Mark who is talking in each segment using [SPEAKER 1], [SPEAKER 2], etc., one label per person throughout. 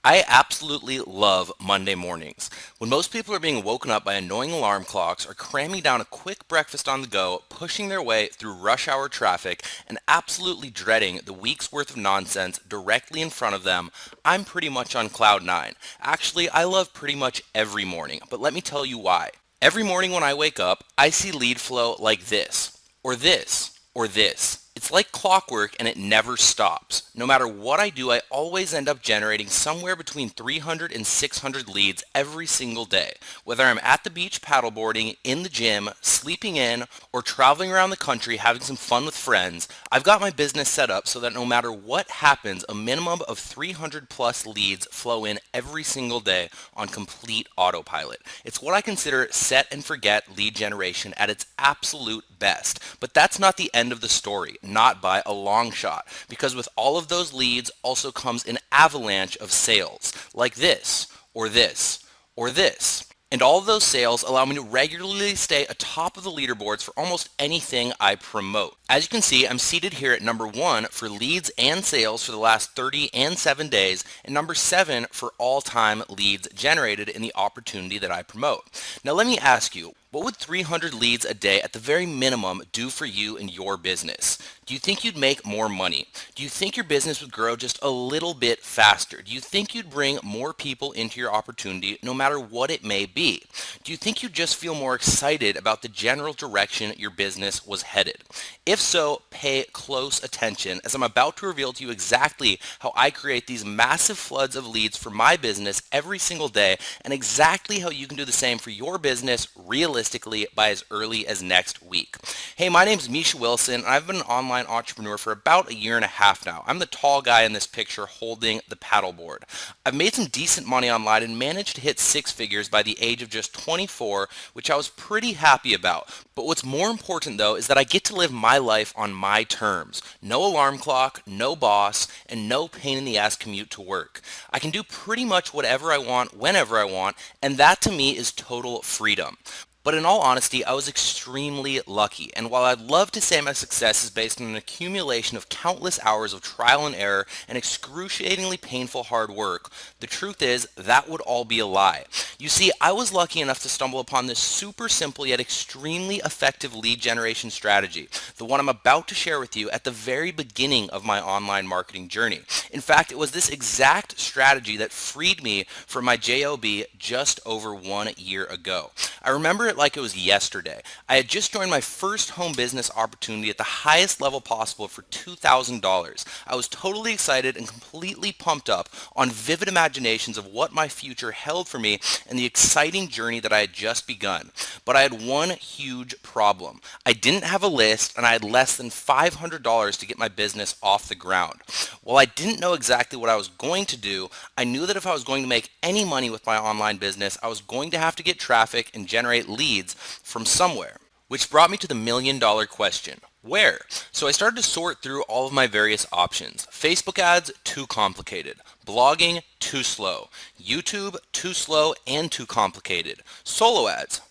[SPEAKER 1] I absolutely love Monday mornings. When most people are being woken up by annoying alarm clocks or cramming down a quick breakfast on the go, pushing their way through rush hour traffic, and absolutely dreading the week's worth of nonsense directly in front of them, I'm pretty much on cloud nine. Actually, I love pretty much every morning, but let me tell you why. Every morning when I wake up, I see lead flow like this, or this, or this. It's like clockwork and it never stops. No matter what I do, I always end up generating somewhere between 300 and 600 leads every single day. Whether I'm at the beach paddleboarding, in the gym, sleeping in, or traveling around the country having some fun with friends, I've got my business set up so that no matter what happens, a minimum of 300 plus leads flow in every single day on complete autopilot. It's what I consider set and forget lead generation at its absolute best. But that's not the end of the story, not by a long shot, because with all of those leads also comes an avalanche of sales, like this, or this, or this. And all of those sales allow me to regularly stay atop of the leaderboards for almost anything I promote. As you can see, I'm seated here at number 1 for leads and sales for the last 30 and 7 days, and number 7 for all-time leads generated in the opportunity that I promote. Now let me ask you, what would 300 leads a day at the very minimum do for you and your business? Do you think you'd make more money? Do you think your business would grow just a little bit faster? Do you think you'd bring more people into your opportunity no matter what it may be? Do you think you'd just feel more excited about the general direction your business was headed? If so, pay close attention as I'm about to reveal to you exactly how I create these massive floods of leads for my business every single day and exactly how you can do the same for your business realistically by as early as next week. Hey, my name is Misha Wilson, and I've been an online entrepreneur for about a year and a half now. I'm the tall guy in this picture holding the paddleboard. I've made some decent money online and managed to hit 6 figures by the age of just 24, which I was pretty happy about. But what's more important though is that I get to live my life on my terms. No alarm clock, no boss, and no pain in the ass commute to work. I can do pretty much whatever I want, whenever I want, and that to me is total freedom. But in all honesty, I was extremely lucky, and while I'd love to say my success is based on an accumulation of countless hours of trial and error and excruciatingly painful hard work, the truth is that would all be a lie. You see, I was lucky enough to stumble upon this super simple yet extremely effective lead generation strategy, the one I'm about to share with you at the very beginning of my online marketing journey. In fact, it was this exact strategy that freed me from my job just over 1 year ago. I remember it like it was yesterday. I had just joined my first home business opportunity at the highest level possible for $2,000. I was totally excited and completely pumped up on vivid imaginations of what my future held for me and the exciting journey that I had just begun. But I had one huge problem. I didn't have a list and I had less than $500 to get my business off the ground. While I didn't know exactly what I was going to do, I knew that if I was going to make any money with my online business, I was going to have to get traffic and generate leads from somewhere. Which brought me to the million-dollar question. Where? So I started to sort through all of my various options. Facebook ads, too complicated. Blogging, too slow. YouTube, too slow and too complicated. Solo ads,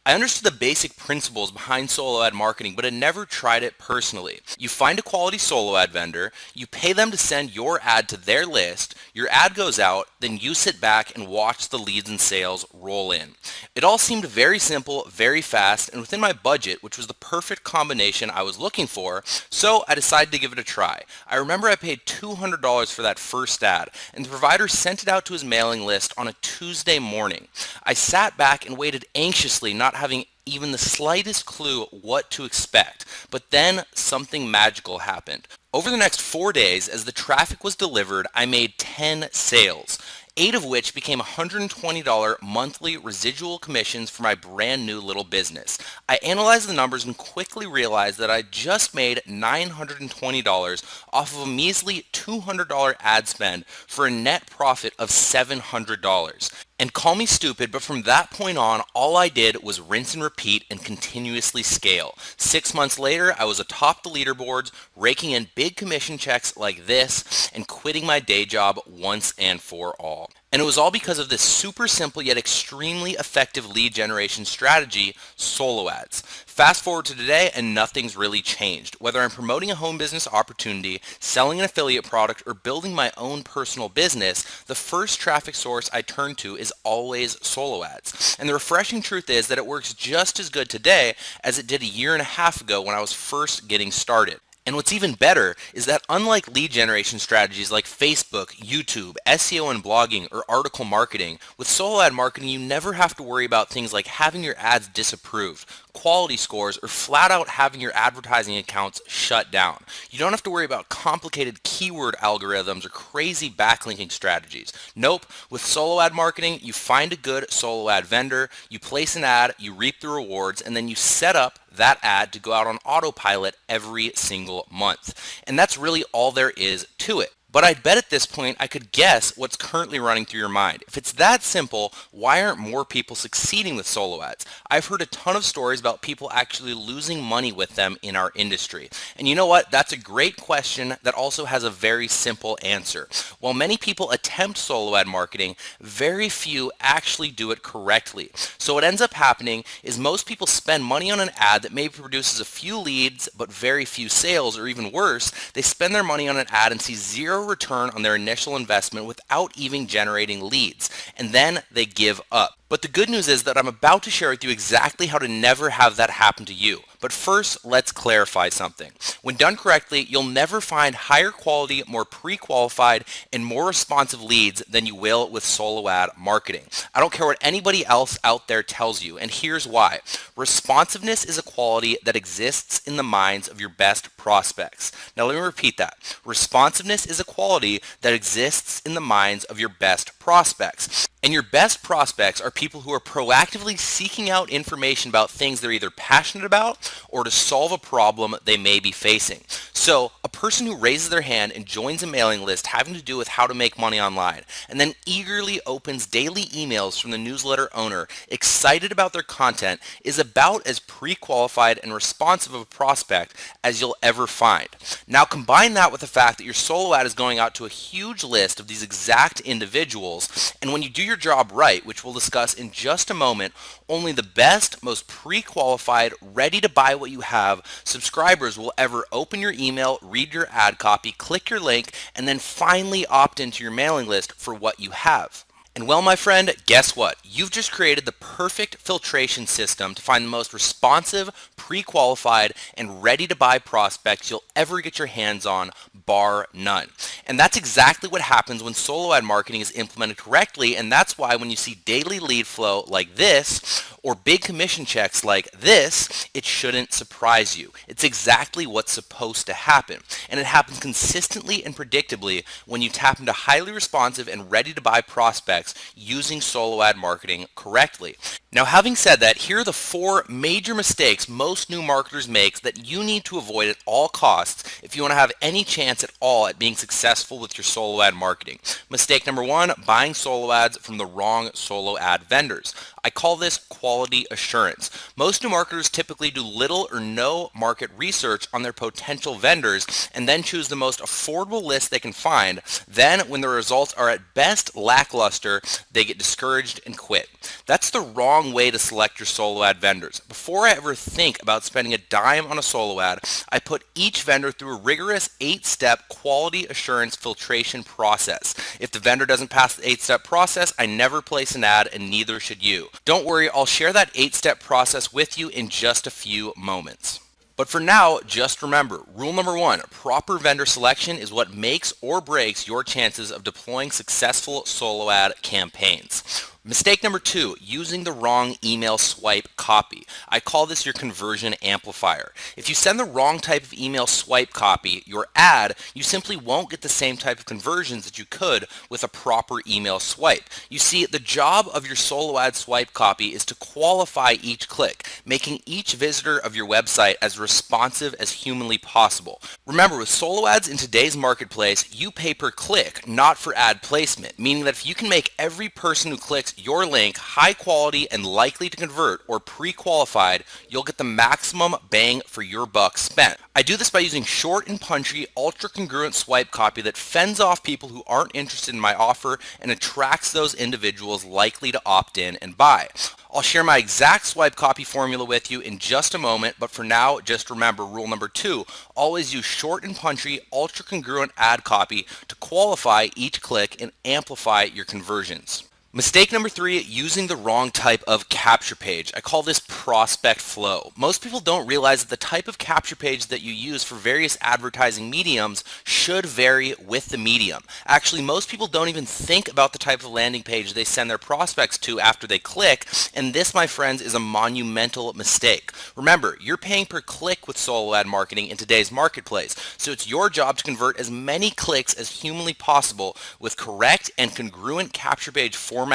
[SPEAKER 1] I understood the basic principles behind solo ad marketing, but had never tried it personally. You find a quality solo ad vendor, you pay them to send your ad to their list, your ad goes out, then you sit back and watch the leads and sales roll in. It all seemed very simple, very fast, and within my budget, which was the perfect combination I was looking for, so I decided to give it a try. I remember I paid $200 for that first ad, and the provider sent it out to his mailing list on a Tuesday morning. I sat back and waited anxiously, not having even the slightest clue what to expect. But then something magical happened. Over the next 4 days, as the traffic was delivered, I made 10 sales. 8 of which became $120 monthly residual commissions for my brand new little business. I analyzed the numbers and quickly realized that I just made $920 off of a measly $200 ad spend for a net profit of $700. And call me stupid, but from that point on, all I did was rinse and repeat and continuously scale. 6 months later, I was atop the leaderboards, raking in big commission checks like this, and quitting my day job once and for all. And it was all because of this super simple yet extremely effective lead generation strategy, solo ads. Fast forward to today and nothing's really changed. Whether I'm promoting a home business opportunity, selling an affiliate product, or building my own personal business, the first traffic source I turn to is always solo ads. And the refreshing truth is that it works just as good today as it did a year and a half ago when I was first getting started. And what's even better is that unlike lead generation strategies like Facebook, YouTube, SEO and blogging, or article marketing, with solo ad marketing you never have to worry about things like having your ads disapproved, quality scores, or flat out having your advertising accounts shut down. You don't have to worry about complicated keyword algorithms or crazy backlinking strategies. Nope, with solo ad marketing, you find a good solo ad vendor, you place an ad, you reap the rewards, and then you set up that ad to go out on autopilot every single month. And that's really all there is to it. But I'd bet at this point I could guess what's currently running through your mind. If it's that simple, why aren't more people succeeding with solo ads? I've heard a ton of stories about people actually losing money with them in our industry. And you know what? That's a great question that also has a very simple answer. While many people attempt solo ad marketing, very few actually do it correctly. So what ends up happening is most people spend money on an ad that maybe produces a few leads but very few sales, or even worse, they spend their money on an ad and see zero return on their initial investment without even generating leads, and then they give up. But the good news is that I'm about to share with you exactly how to never have that happen to you. But first, let's clarify something. When done correctly, you'll never find higher quality, more pre-qualified, and more responsive leads than you will with solo ad marketing. I don't care what anybody else out there tells you, and here's why. Responsiveness is a quality that exists in the minds of your best prospects. Now let me repeat that. Responsiveness is a quality that exists in the minds of your best prospects. And your best prospects are people who are proactively seeking out information about things they're either passionate about or to solve a problem they may be facing. So a person who raises their hand and joins a mailing list having to do with how to make money online, and then eagerly opens daily emails from the newsletter owner excited about their content, is about as pre-qualified and responsive of a prospect as you'll ever find. Now combine that with the fact that your solo ad is going out to a huge list of these exact individuals, and when you do your job right, which we'll discuss in just a moment, only the best, most pre-qualified, ready to buy what you have subscribers will ever open your email, read your ad copy, click your link, and then finally opt into your mailing list for what you have. And well, my friend, guess what? You've just created the perfect filtration system to find the most responsive, pre-qualified, and ready-to-buy prospects you'll ever get your hands on, bar none. And that's exactly what happens when solo ad marketing is implemented correctly, and that's why when you see daily lead flow like this, or big commission checks like this, it shouldn't surprise you. It's exactly what's supposed to happen. And it happens consistently and predictably when you tap into highly responsive and ready-to-buy prospects using solo ad marketing correctly. Now, having said that, here are the 4 major mistakes most new marketers make that you need to avoid at all costs if you want to have any chance at all at being successful with your solo ad marketing. Mistake number 1, buying solo ads from the wrong solo ad vendors. I call this quality assurance. Most new marketers typically do little or no market research on their potential vendors and then choose the most affordable list they can find. Then, when the results are at best lackluster, they get discouraged and quit. That's the wrong way to select your solo ad vendors. Before I ever think about spending a dime on a solo ad, I put each vendor through a rigorous 8-step quality assurance filtration process. If the vendor doesn't pass the 8-step process, I never place an ad, and neither should you. Don't worry, I'll share that 8-step process with you in just a few moments. But for now, just remember, rule number 1, proper vendor selection is what makes or breaks your chances of deploying successful solo ad campaigns. Mistake number 2, using the wrong email swipe copy. I call this your conversion amplifier. If you send the wrong type of email swipe copy, your ad, you simply won't get the same type of conversions that you could with a proper email swipe. You see, the job of your solo ad swipe copy is to qualify each click, making each visitor of your website as responsive as humanly possible. Remember, with solo ads in today's marketplace, you pay per click, not for ad placement, meaning that if you can make every person who clicks your link high quality and likely to convert or pre-qualified, you'll get the maximum bang for your buck spent. I do this by using short and punchy, ultra congruent swipe copy that fends off people who aren't interested in my offer and attracts those individuals likely to opt in and buy. I'll share my exact swipe copy formula with you in just a moment, but for now, just remember rule number 2, always use short and punchy, ultra congruent ad copy to qualify each click and amplify your conversions. Mistake number 3, using the wrong type of capture page. I call this prospect flow. Most people don't realize that the type of capture page that you use for various advertising mediums should vary with the medium. Actually, most people don't even think about the type of landing page they send their prospects to after they click, and this, my friends, is a monumental mistake. Remember, you're paying per click with solo ad marketing in today's marketplace, so it's your job to convert as many clicks as humanly possible with correct and congruent capture page format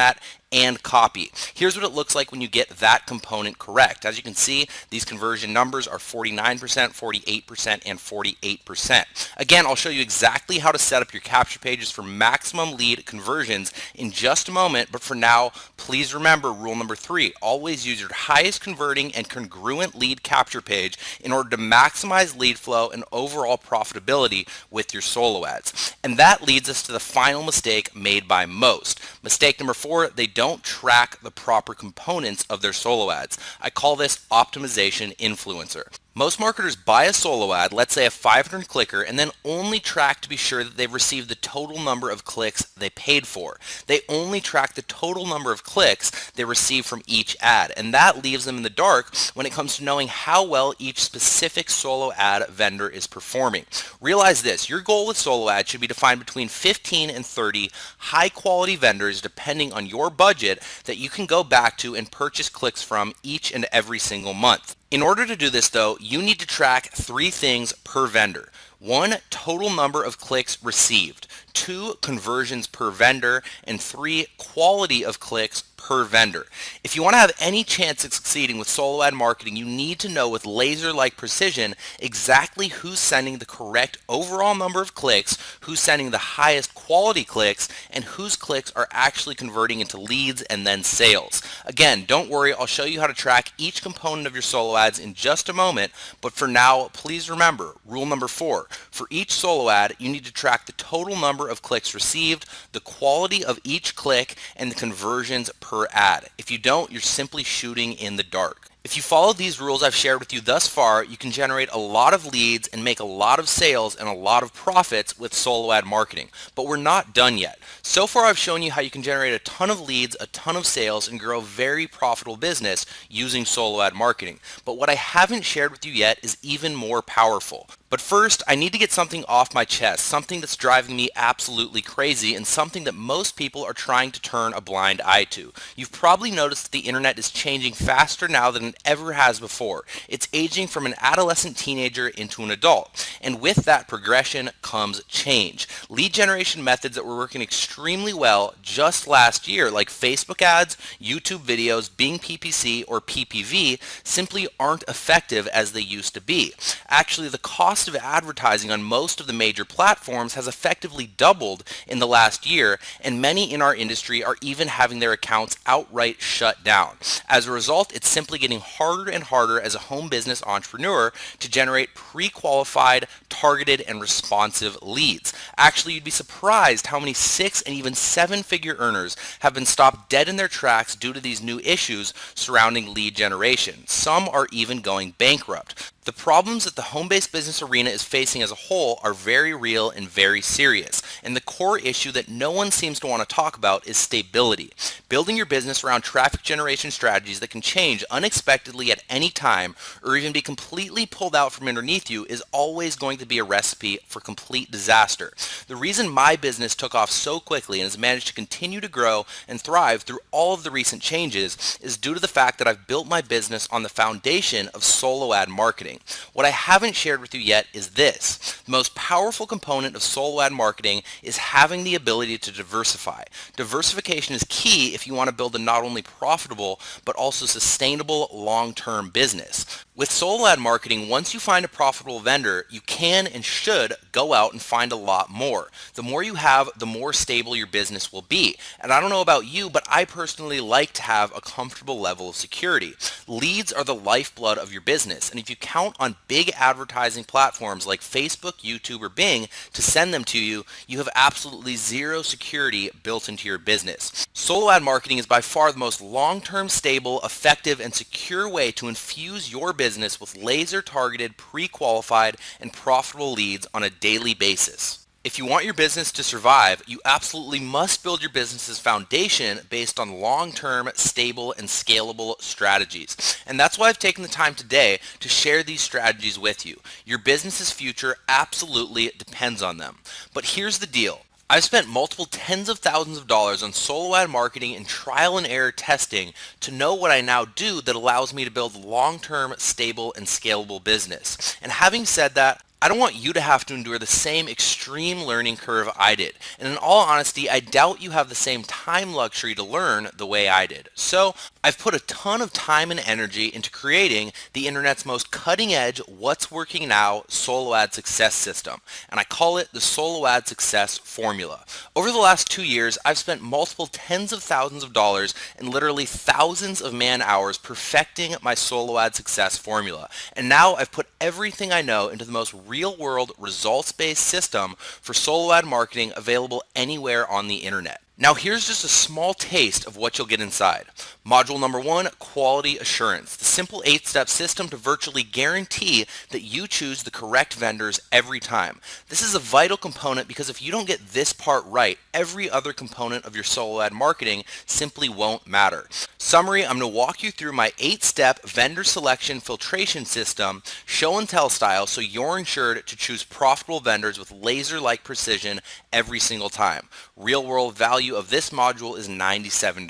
[SPEAKER 1] and copy. Here's what it looks like when you get that component correct. As you can see, these conversion numbers are 49%, 48%, and 48%. Again, I'll show you exactly how to set up your capture pages for maximum lead conversions in just a moment, but for now, please remember rule number 3, always use your highest converting and congruent lead capture page in order to maximize lead flow and overall profitability with your solo ads. And that leads us to the final mistake made by most. Mistake number 4, they don't track the proper components of their solo ads. I call this optimization influencer. Most marketers buy a solo ad, let's say a 500 clicker, and then only track to be sure that they've received the total number of clicks they paid for. They only track the total number of clicks they receive from each ad, and that leaves them in the dark when it comes to knowing how well each specific solo ad vendor is performing. Realize this, your goal with solo ads should be to find between 15 and 30 high quality vendors depending on your budget that you can go back to and purchase clicks from each and every single month. In order to do this though, you need to track 3 things per vendor. 1, total number of clicks received, 2, conversions per vendor, and 3, quality of clicks per vendor. If you want to have any chance at succeeding with solo ad marketing, you need to know with laser-like precision exactly who's sending the correct overall number of clicks, who's sending the highest quality clicks, and whose clicks are actually converting into leads and then sales. Again, don't worry, I'll show you how to track each component of your solo ads in just a moment, but for now, please remember, rule number 4, for each solo ad, you need to track the total number of clicks received, the quality of each click, and the conversions per ad. If you don't, you're simply shooting in the dark. If you follow these rules I've shared with you thus far, you can generate a lot of leads and make a lot of sales and a lot of profits with solo ad marketing. But we're not done yet. So far I've shown you how you can generate a ton of leads, a ton of sales, and grow a very profitable business using solo ad marketing. But what I haven't shared with you yet is even more powerful. But first, I need to get something off my chest, something that's driving me absolutely crazy and something that most people are trying to turn a blind eye to. You've probably noticed that the internet is changing faster now than it ever has before. It's aging from an adolescent teenager into an adult. And with that progression comes change. Lead generation methods that were working extremely well just last year, like Facebook ads, YouTube videos, Bing PPC, or PPV, simply aren't effective as they used to be. Actually, the cost of advertising on most of the major platforms has effectively doubled in the last year, and many in our industry are even having their accounts outright shut down. As a result, it's simply getting harder and harder as a home business entrepreneur to generate pre-qualified, targeted, and responsive leads. Actually, you'd be surprised how many 6 and even 7-figure earners have been stopped dead in their tracks due to these new issues surrounding lead generation. Some are even going bankrupt. The problems that the home-based business arena is facing as a whole are very real and very serious, and the core issue that no one seems to want to talk about is stability. Building your business around traffic generation strategies that can change unexpectedly at any time or even be completely pulled out from underneath you is always going to be a recipe for complete disaster. The reason my business took off so quickly and has managed to continue to grow and thrive through all of the recent changes is due to the fact that I've built my business on the foundation of solo ad marketing. What I haven't shared with you yet is this. The most powerful component of solo ad marketing is having the ability to diversify. Diversification is key if you want to build a not only profitable but also sustainable long-term business. With solo ad marketing, once you find a profitable vendor, you can and should go out and find a lot more. The more you have, the more stable your business will be. And I don't know about you, but I personally like to have a comfortable level of security. Leads are the lifeblood of your business. And if you count on big advertising platforms like Facebook, YouTube, or Bing to send them to you, you have absolutely zero security built into your business. Solo ad marketing is by far the most long-term, stable, effective, and secure way to infuse your business with laser-targeted, pre-qualified, and profitable leads on a daily basis. If you want your business to survive, you absolutely must build your business's foundation based on long-term, stable, and scalable strategies. And that's why I've taken the time today to share these strategies with you. Your business's future absolutely depends on them. But here's the deal. I've spent multiple tens of thousands of dollars on solo ad marketing and trial and error testing to know what I now do that allows me to build a long-term, stable, and scalable business. And having said that, I don't want you to have to endure the same extreme learning curve I did. And in all honesty, I doubt you have the same time luxury to learn the way I did. So I've put a ton of time and energy into creating the internet's most cutting edge, what's working now solo ad success system. And I call it the Solo Ad Success Formula. Over the last 2 years, I've spent multiple tens of thousands of dollars and literally thousands of man hours perfecting my solo ad success formula. And now I've put everything I know into the most real-world, results-based system for solo ad marketing available anywhere on the internet. Now here's just a small taste of what you'll get inside. Module number 1, quality assurance. The simple 8-step system to virtually guarantee that you choose the correct vendors every time. This is a vital component because if you don't get this part right, every other component of your solo ad marketing simply won't matter. Summary, I'm going to walk you through my 8-step vendor selection filtration system, show and tell style, so you're ensured to choose profitable vendors with laser-like precision every single time. Real world value of this module is $97.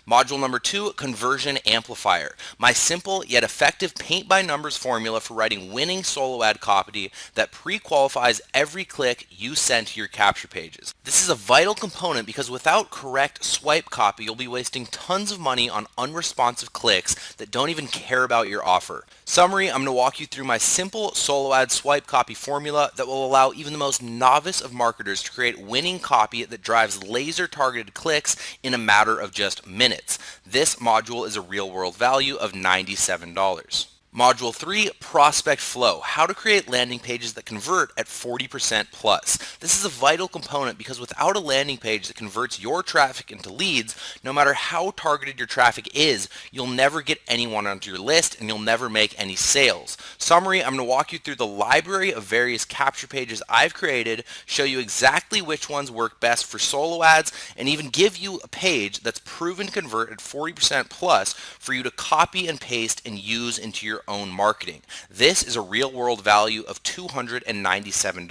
[SPEAKER 1] Module number 2, conversion amplifier. My simple yet effective paint by numbers formula for writing winning solo ad copy that pre-qualifies every click you send to your capture pages. This is a vital component because without correct swipe copy, you'll be wasting tons of money on unresponsive clicks that don't even care about your offer. Summary, I'm going to walk you through my simple solo ad swipe copy formula that will allow even the most novice of marketers to create winning copy that drives laser targeted clicks in a matter of just minutes. This module is a real world value of $97. Module 3, Prospect Flow, how to create landing pages that convert at 40% plus. This is a vital component because without a landing page that converts your traffic into leads, no matter how targeted your traffic is, you'll never get anyone onto your list and you'll never make any sales. Summary, I'm going to walk you through the library of various capture pages I've created, show you exactly which ones work best for solo ads, and even give you a page that's proven to convert at 40% plus for you to copy and paste and use into your own marketing. This is a real world value of $297.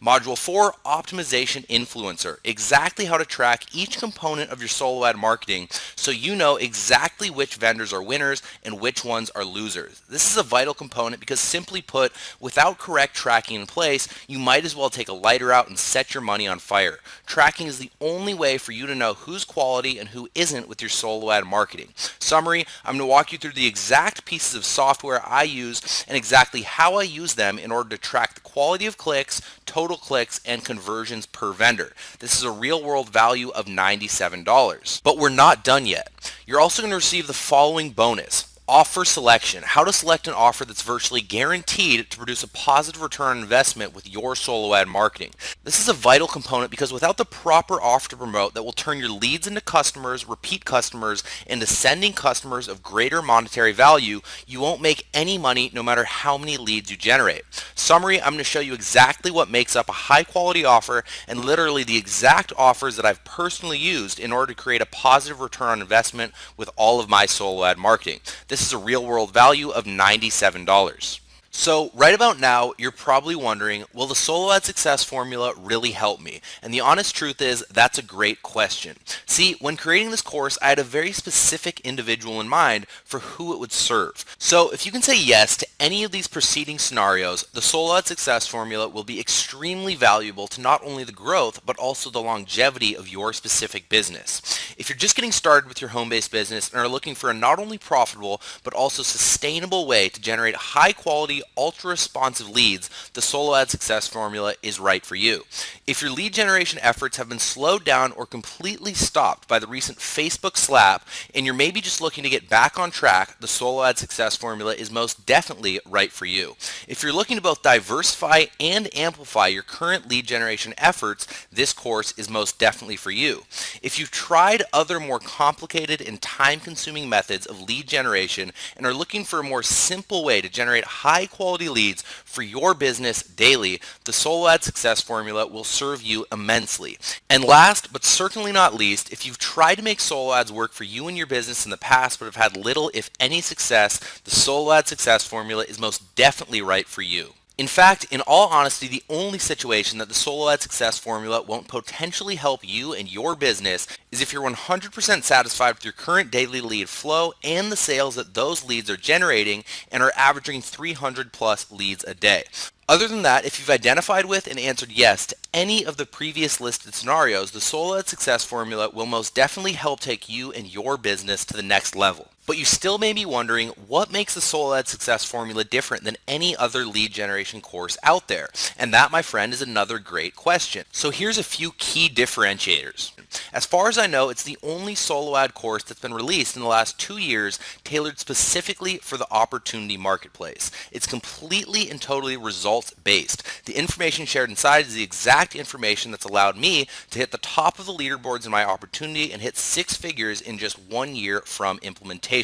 [SPEAKER 1] Module 4, optimization influencer. Exactly how to track each component of your solo ad marketing so you know exactly which vendors are winners and which ones are losers. This is a vital component because simply put, without correct tracking in place, you might as well take a lighter out and set your money on fire. Tracking is the only way for you to know who's quality and who isn't with your solo ad marketing. Summary, I'm going to walk you through the exact pieces of software I use and exactly how I use them in order to track the quality of clicks, total clicks, and conversions per vendor. This is a real world value of $97. But we're not done yet. You're also going to receive the following bonus. Offer selection, how to select an offer that's virtually guaranteed to produce a positive return on investment with your solo ad marketing. This is a vital component because without the proper offer to promote that will turn your leads into customers, repeat customers, and ascending customers of greater monetary value, you won't make any money no matter how many leads you generate. Summary, I'm going to show you exactly what makes up a high quality offer and literally the exact offers that I've personally used in order to create a positive return on investment with all of my solo ad marketing. This is a real world value of $97. So right about now, you're probably wondering, will the solo ad success formula really help me? And the honest truth is, that's a great question. See, when creating this course, I had a very specific individual in mind for who it would serve. So if you can say yes to any of these preceding scenarios, the solo ad success formula will be extremely valuable to not only the growth, but also the longevity of your specific business. If you're just getting started with your home-based business and are looking for a not only profitable, but also sustainable way to generate high quality, ultra responsive leads, the solo ad success formula is right for you. If your lead generation efforts have been slowed down or completely stopped by the recent Facebook slap, and you're maybe just looking to get back on track, the solo ad success formula is most definitely right for you. If you're looking to both diversify and amplify your current lead generation efforts, this course is most definitely for you. If you've tried other more complicated and time-consuming methods of lead generation and are looking for a more simple way to generate high-quality leads for your business daily, the solo ad success formula will serve you immensely. And last, but certainly not least, if you've tried to make solo ads work for you and your business in the past but have had little, if any, success, the solo ad success formula is most definitely right for you. In fact, in all honesty, the only situation that the solo ad success formula won't potentially help you and your business is if you're 100% satisfied with your current daily lead flow and the sales that those leads are generating and are averaging 300 plus leads a day. Other than that, if you've identified with and answered yes to any of the previous listed scenarios, the solo ad success formula will most definitely help take you and your business to the next level. But you still may be wondering, what makes the solo ad success formula different than any other lead generation course out there? And that, my friend, is another great question. So here's a few key differentiators. As far as I know, it's the only solo ad course that's been released in the last 2 years tailored specifically for the opportunity marketplace. It's completely and totally results based. The information shared inside is the exact information that's allowed me to hit the top of the leaderboards in my opportunity and hit 6 figures in just 1 year from implementation.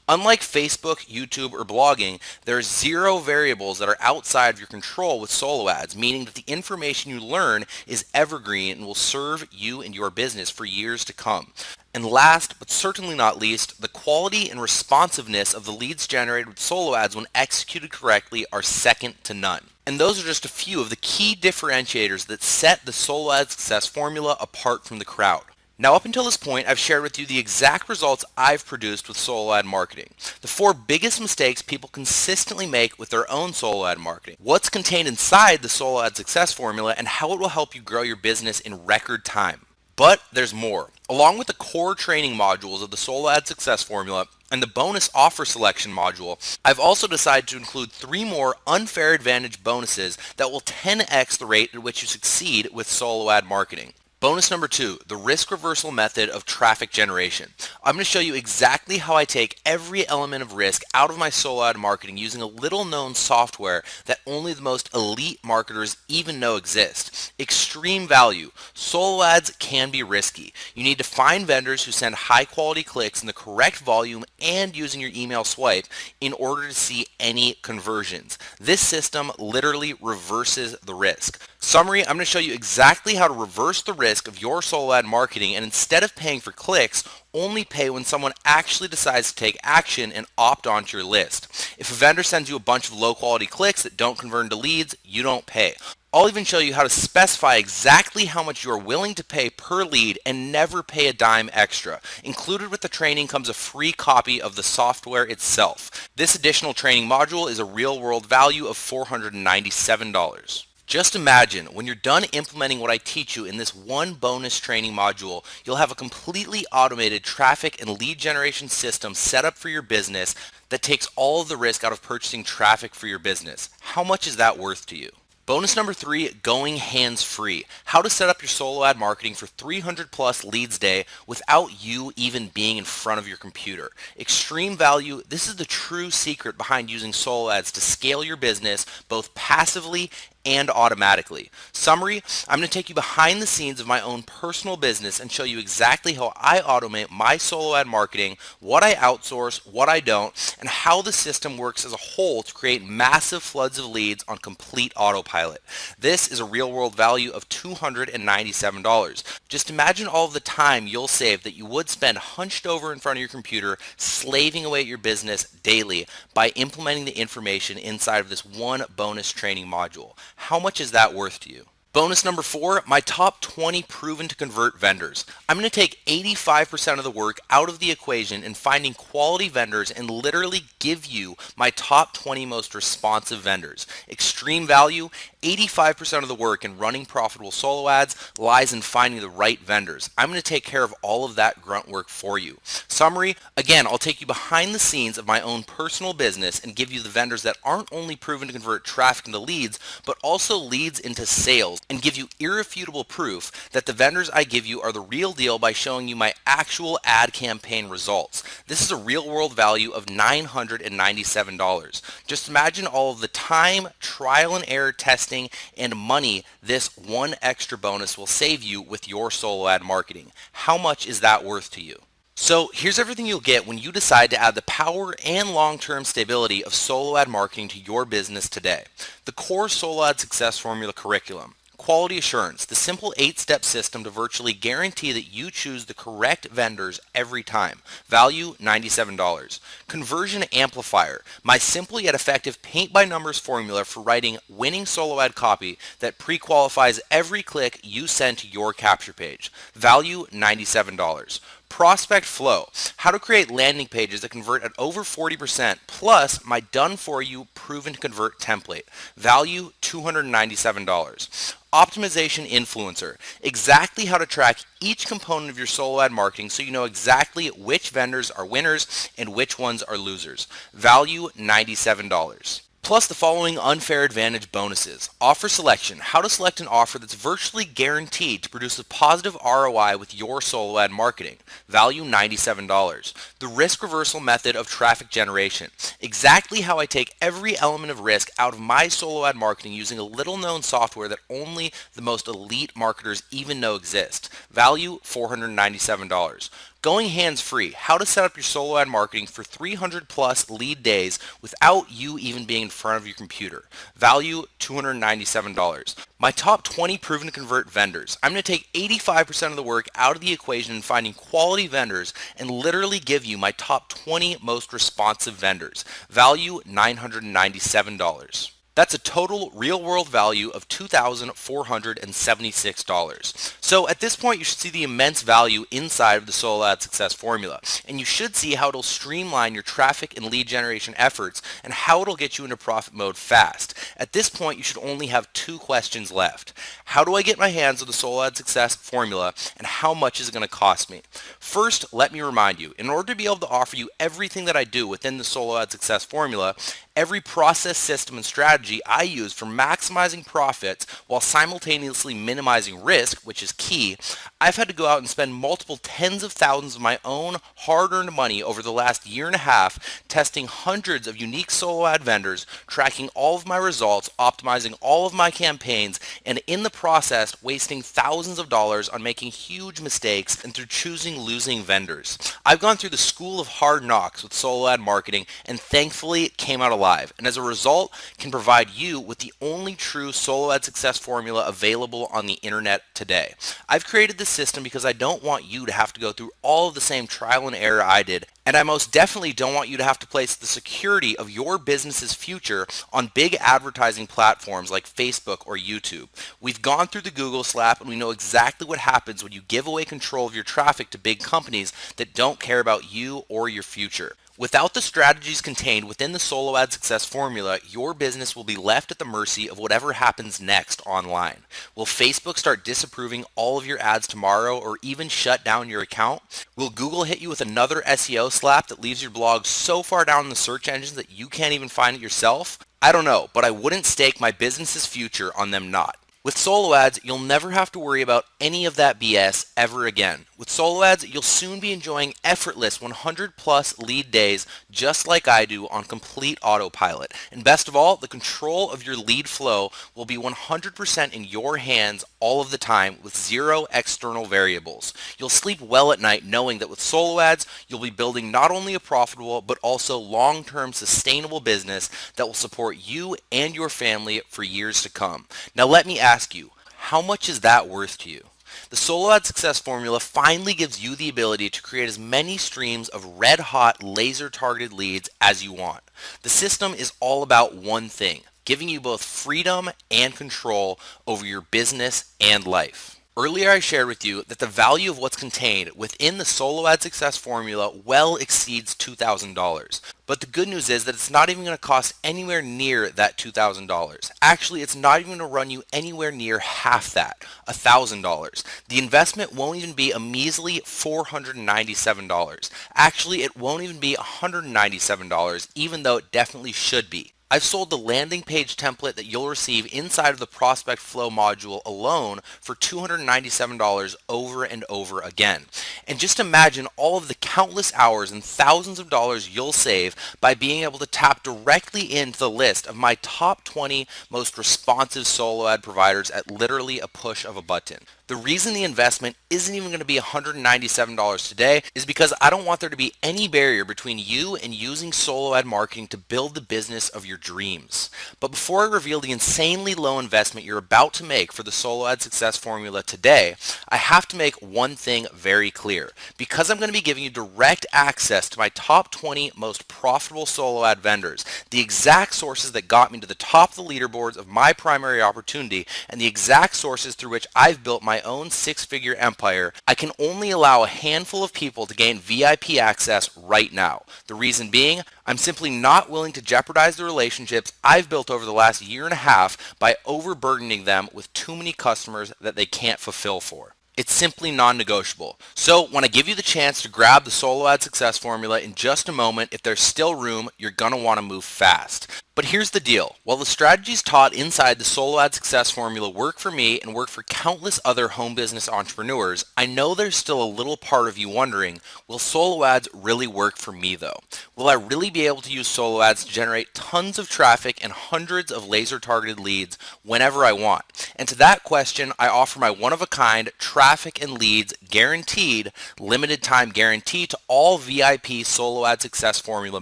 [SPEAKER 1] Unlike Facebook, YouTube, or blogging, there are 0 variables that are outside of your control with solo ads, meaning that the information you learn is evergreen and will serve you and your business for years to come. And last, but certainly not least, the quality and responsiveness of the leads generated with solo ads when executed correctly are second to none. And those are just a few of the key differentiators that set the solo ad success formula apart from the crowd. Now, up until this point, I've shared with you the exact results I've produced with solo ad marketing. The 4 biggest mistakes people consistently make with their own solo ad marketing. What's contained inside the solo ad success formula and how it will help you grow your business in record time. But there's more. Along with the core training modules of the solo ad success formula and the bonus offer selection module, I've also decided to include 3 more unfair advantage bonuses that will 10x the rate at which you succeed with solo ad marketing. Bonus number 2, the risk reversal method of traffic generation. I'm going to show you exactly how I take every element of risk out of my solo ad marketing using a little known software that only the most elite marketers even know exists. Extreme value. Solo ads can be risky. You need to find vendors who send high quality clicks in the correct volume and using your email swipe in order to see any conversions. This system literally reverses the risk. Summary, I'm going to show you exactly how to reverse the risk of your solo ad marketing, and instead of paying for clicks, only pay when someone actually decides to take action and opt onto your list. If a vendor sends you a bunch of low quality clicks that don't convert into leads, you don't pay. I'll even show you how to specify exactly how much you are willing to pay per lead and never pay a dime extra. Included with the training comes a free copy of the software itself. This additional training module is a real-world value of $497. Just imagine, when you're done implementing what I teach you in this one bonus training module, you'll have a completely automated traffic and lead generation system set up for your business that takes all of the risk out of purchasing traffic for your business. How much is that worth to you? Bonus number 3, going hands-free. How to set up your solo ad marketing for 300 plus leads a day without you even being in front of your computer. Extreme value. This is the true secret behind using solo ads to scale your business both passively and automatically. Summary, I'm going to take you behind the scenes of my own personal business and show you exactly how I automate my solo ad marketing, what I outsource, what I don't, and how the system works as a whole to create massive floods of leads on complete autopilot. This is a real world value of $297. Just imagine all of the time you'll save that you would spend hunched over in front of your computer slaving away at your business daily by implementing the information inside of this one bonus training module. How much is that worth to you? Bonus number 4, my top 20 proven to convert vendors. I'm going to take 85% of the work out of the equation in finding quality vendors and literally give you my top 20 most responsive vendors. Extreme value, 85% of the work in running profitable solo ads lies in finding the right vendors. I'm going to take care of all of that grunt work for you. Summary, again, I'll take you behind the scenes of my own personal business and give you the vendors that aren't only proven to convert traffic into leads, but also leads into sales, and give you irrefutable proof that the vendors I give you are the real deal by showing you my actual ad campaign results. This is a real world value of $997. Just imagine all of the time, trial and error testing, and money this one extra bonus will save you with your solo ad marketing. How much is that worth to you? So here's everything you'll get when you decide to add the power and long-term stability of solo ad marketing to your business today. The core solo ad success formula curriculum. Quality assurance, the simple 8-step system to virtually guarantee that you choose the correct vendors every time. Value, $97. Conversion amplifier, my simple yet effective paint-by-numbers formula for writing winning solo ad copy that pre-qualifies every click you send to your capture page. Value, $97. Prospect Flow, how to create landing pages that convert at over 40%, plus my done-for-you proven to convert template. Value, $297. Optimization Influencer, exactly how to track each component of your solo ad marketing so you know exactly which vendors are winners and which ones are losers. Value, $97. Plus the following unfair advantage bonuses. Offer selection, how to select an offer that's virtually guaranteed to produce a positive ROI with your solo ad marketing. Value, $97. The risk reversal method of traffic generation, exactly how I take every element of risk out of my solo ad marketing using a little known software that only the most elite marketers even know exists. Value, $497. Going hands-free, how to set up your solo ad marketing for 300 plus lead days without you even being in front of your computer. Value, $297. My top 20 proven to convert vendors. I'm going to take 85% of the work out of the equation in finding quality vendors and literally give you my top 20 most responsive vendors. Value, $997. That's a total real-world value of $2,476. So at this point, you should see the immense value inside of the solo ad success formula, and you should see how it'll streamline your traffic and lead generation efforts and how it'll get you into profit mode fast. At this point, you should only have 2 questions left. How do I get my hands on the solo ad success formula, and how much is it going to cost me? First, let me remind you, in order to be able to offer you everything that I do within the solo ad success formula, every process, system, and strategy I use for maximizing profits while simultaneously minimizing risk, which is key, I've had to go out and spend multiple tens of thousands of my own hard-earned money over the last year and a half, testing hundreds of unique solo ad vendors, tracking all of my results, optimizing all of my campaigns, and in the process, wasting thousands of dollars on making huge mistakes and through choosing losing vendors. I've gone through the school of hard knocks with solo ad marketing and thankfully came out alive, and as a result can provide you with the only true solo ad success formula available on the internet today. I've created this system because I don't want you to have to go through all of the same trial and error I did, and I most definitely don't want you to have to place the security of your business's future on big advertising platforms like Facebook or YouTube. We've gone through the Google slap and we know exactly what happens when you give away control of your traffic to big companies that don't care about you or your future. Without the strategies contained within the solo ad success formula, your business will be left at the mercy of whatever happens next online. Will Facebook start disapproving all of your ads tomorrow or even shut down your account? Will Google hit you with another SEO slap that leaves your blog so far down in the search engines that you can't even find it yourself? I don't know, but I wouldn't stake my business's future on them not. With solo ads, you'll never have to worry about any of that BS ever again. With Solo Ads, you'll soon be enjoying effortless 100 plus lead days just like I do on complete autopilot. And best of all, the control of your lead flow will be 100% in your hands all of the time with zero external variables. You'll sleep well at night knowing that with Solo Ads, you'll be building not only a profitable but also long-term sustainable business that will support you and your family for years to come. Now let me ask you, how much is that worth to you? The Solo Ad Success Formula finally gives you the ability to create as many streams of red-hot, laser-targeted leads as you want. The system is all about one thing, giving you both freedom and control over your business and life. Earlier I shared with you that the value of what's contained within the Solo Ad Success Formula well exceeds $2,000. But the good news is that it's not even going to cost anywhere near that $2,000. Actually, it's not even going to run you anywhere near half that, $1,000. The investment won't even be a measly $497. Actually, it won't even be $197, even though it definitely should be. I've sold the landing page template that you'll receive inside of the Prospect Flow module alone for $297 over and over again. And just imagine all of the countless hours and thousands of dollars you'll save by being able to tap directly into the list of my top 20 most responsive solo ad providers at literally a push of a button. The reason the investment isn't even going to be $197 today is because I don't want there to be any barrier between you and using solo ad marketing to build the business of your dreams. But before I reveal the insanely low investment you're about to make for the Solo Ad Success Formula today, I have to make one thing very clear. Because I'm going to be giving you direct access to my top 20 most profitable solo ad vendors, the exact sources that got me to the top of the leaderboards of my primary opportunity, and the exact sources through which I've built my own six-figure empire, I can only allow a handful of people to gain VIP access right now. The reason being, I'm simply not willing to jeopardize the relationships I've built over the last year and a half by overburdening them with too many customers that they can't fulfill for. It's simply non-negotiable. So when I give you the chance to grab the Solo Ad Success Formula in just a moment, if there's still room, you're going to want to move fast. But here's the deal. While the strategies taught inside the Solo Ad Success Formula work for me and work for countless other home business entrepreneurs, I know there's still a little part of you wondering, will solo ads really work for me though? Will I really be able to use solo ads to generate tons of traffic and hundreds of laser targeted leads whenever I want? And to that question, I offer my one-of-a-kind traffic and leads guaranteed limited time guarantee to all VIP Solo Ad Success Formula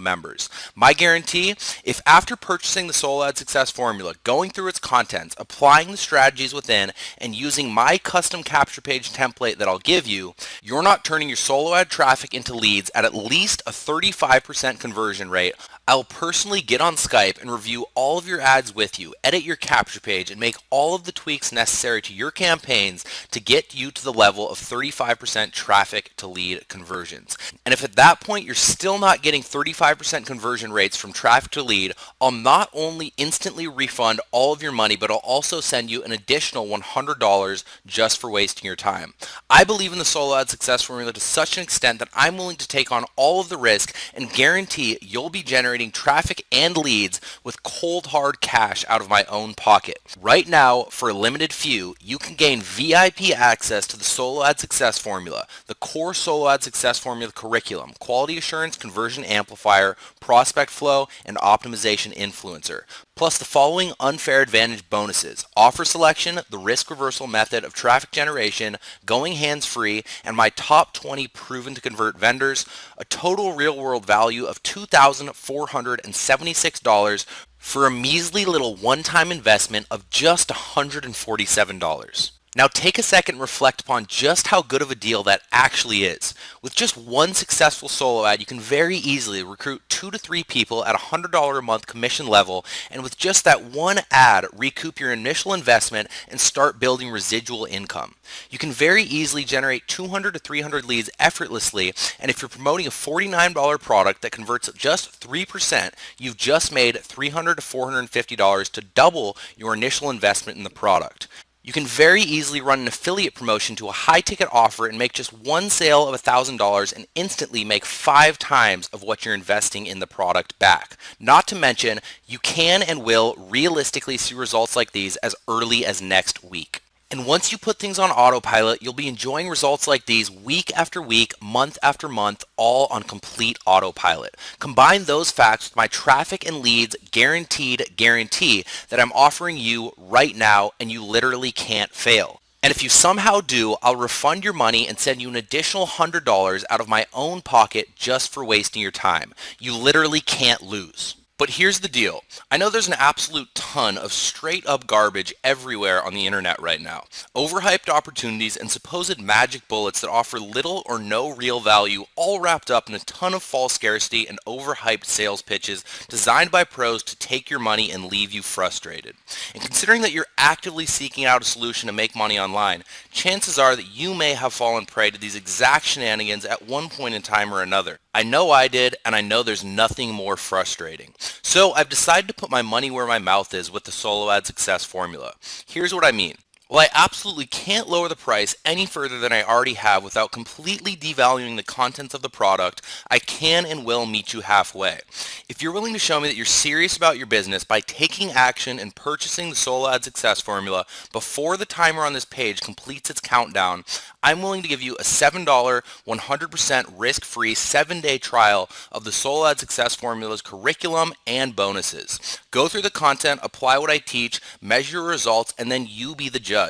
[SPEAKER 1] members. My guarantee, if after purchasing the Solo Ad Success Formula, going through its contents, applying the strategies within, and using my custom capture page template that I'll give you, you're not turning your solo ad traffic into leads at least a 35% conversion rate, I'll personally get on Skype and review all of your ads with you, edit your capture page, and make all of the tweaks necessary to your campaigns to get you to the level of 35% traffic to lead conversions. And if at that point you're still not getting 35% conversion rates from traffic to lead, I'll not only instantly refund all of your money, but I'll also send you an additional $100 just for wasting your time. I believe in the Solo Ad Success Formula to such an extent that I'm willing to take on all of the risk and guarantee you'll be generating traffic and leads with cold hard cash out of my own pocket. Right now, for a limited few, you can gain VIP access to the Solo Ad Success Formula, the core Solo Ad Success Formula curriculum, quality assurance, conversion amplifier, prospect flow, and optimization influencer. Plus the following unfair advantage bonuses: offer selection, the risk reversal method of traffic generation, going hands-free, and my top 20 proven to convert vendors, a total real-world value of $2,476 for a measly little one-time investment of just $147. Now take a second and reflect upon just how good of a deal that actually is. With just one successful solo ad, you can very easily recruit 2 to 3 people at $100 a month commission level, and with just that one ad, recoup your initial investment and start building residual income. You can very easily generate 200 to 300 leads effortlessly, and if you're promoting a $49 product that converts at just 3%, you've just made $300 to $450 to double your initial investment in the product. You can very easily run an affiliate promotion to a high-ticket offer and make just one sale of $1,000 and instantly make 5 times of what you're investing in the product back. Not to mention, you can and will realistically see results like these as early as next week. And once you put things on autopilot, you'll be enjoying results like these week after week, month after month, all on complete autopilot. Combine those facts with my traffic and leads guaranteed guarantee that I'm offering you right now, and you literally can't fail. And if you somehow do, I'll refund your money and send you an additional $100 out of my own pocket just for wasting your time. You literally can't lose. But here's the deal. I know there's an absolute ton of straight up garbage everywhere on the internet right now. Overhyped opportunities and supposed magic bullets that offer little or no real value, all wrapped up in a ton of false scarcity and overhyped sales pitches designed by pros to take your money and leave you frustrated. And considering that you're actively seeking out a solution to make money online, chances are that you may have fallen prey to these exact shenanigans at one point in time or another. I know I did, and I know there's nothing more frustrating. So I've decided to put my money where my mouth is with the Solo Ad Success formula. Here's what I mean. Well, I absolutely can't lower the price any further than I already have without completely devaluing the contents of the product. I can and will meet you halfway. If you're willing to show me that you're serious about your business by taking action and purchasing the Solo Ad Success formula before the timer on this page completes its countdown, I'm willing to give you a $7, 100% risk-free 7-day trial of the Solo Ad Success formula's curriculum and bonuses. Go through the content, apply what I teach, measure your results, and then you be the judge.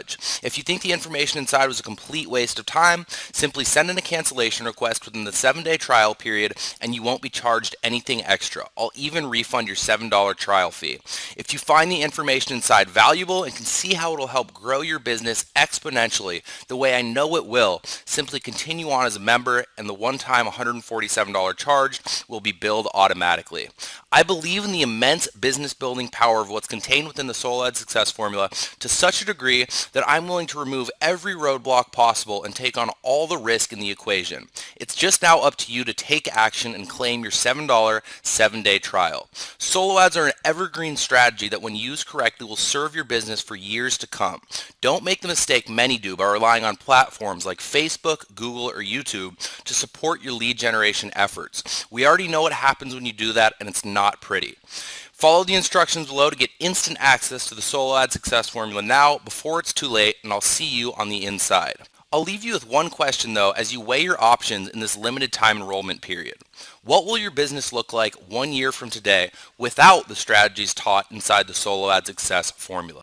[SPEAKER 1] If you think the information inside was a complete waste of time, simply send in a cancellation request within the 7-day trial period and you won't be charged anything extra. I'll even refund your $7 trial fee. If you find the information inside valuable and can see how it'll help grow your business exponentially the way I know it will, simply continue on as a member and the one-time $147 charge will be billed automatically. I believe in the immense business building power of what's contained within the Solo Ad Success formula to such a degree that I'm willing to remove every roadblock possible and take on all the risk in the equation. It's just now up to you to take action and claim your $7 7-day trial. Solo ads are an evergreen strategy that when used correctly will serve your business for years to come. Don't make the mistake many do by relying on platforms like Facebook, Google, or YouTube to support your lead generation efforts. We already know what happens when you do that, and it's not pretty. Follow the instructions below to get instant access to the Solo Ad Success formula now before it's too late, and I'll see you on the inside. I'll leave you with one question though as you weigh your options in this limited time enrollment period. What will your business look like 1 year from today without the strategies taught inside the Solo Ad Success formula?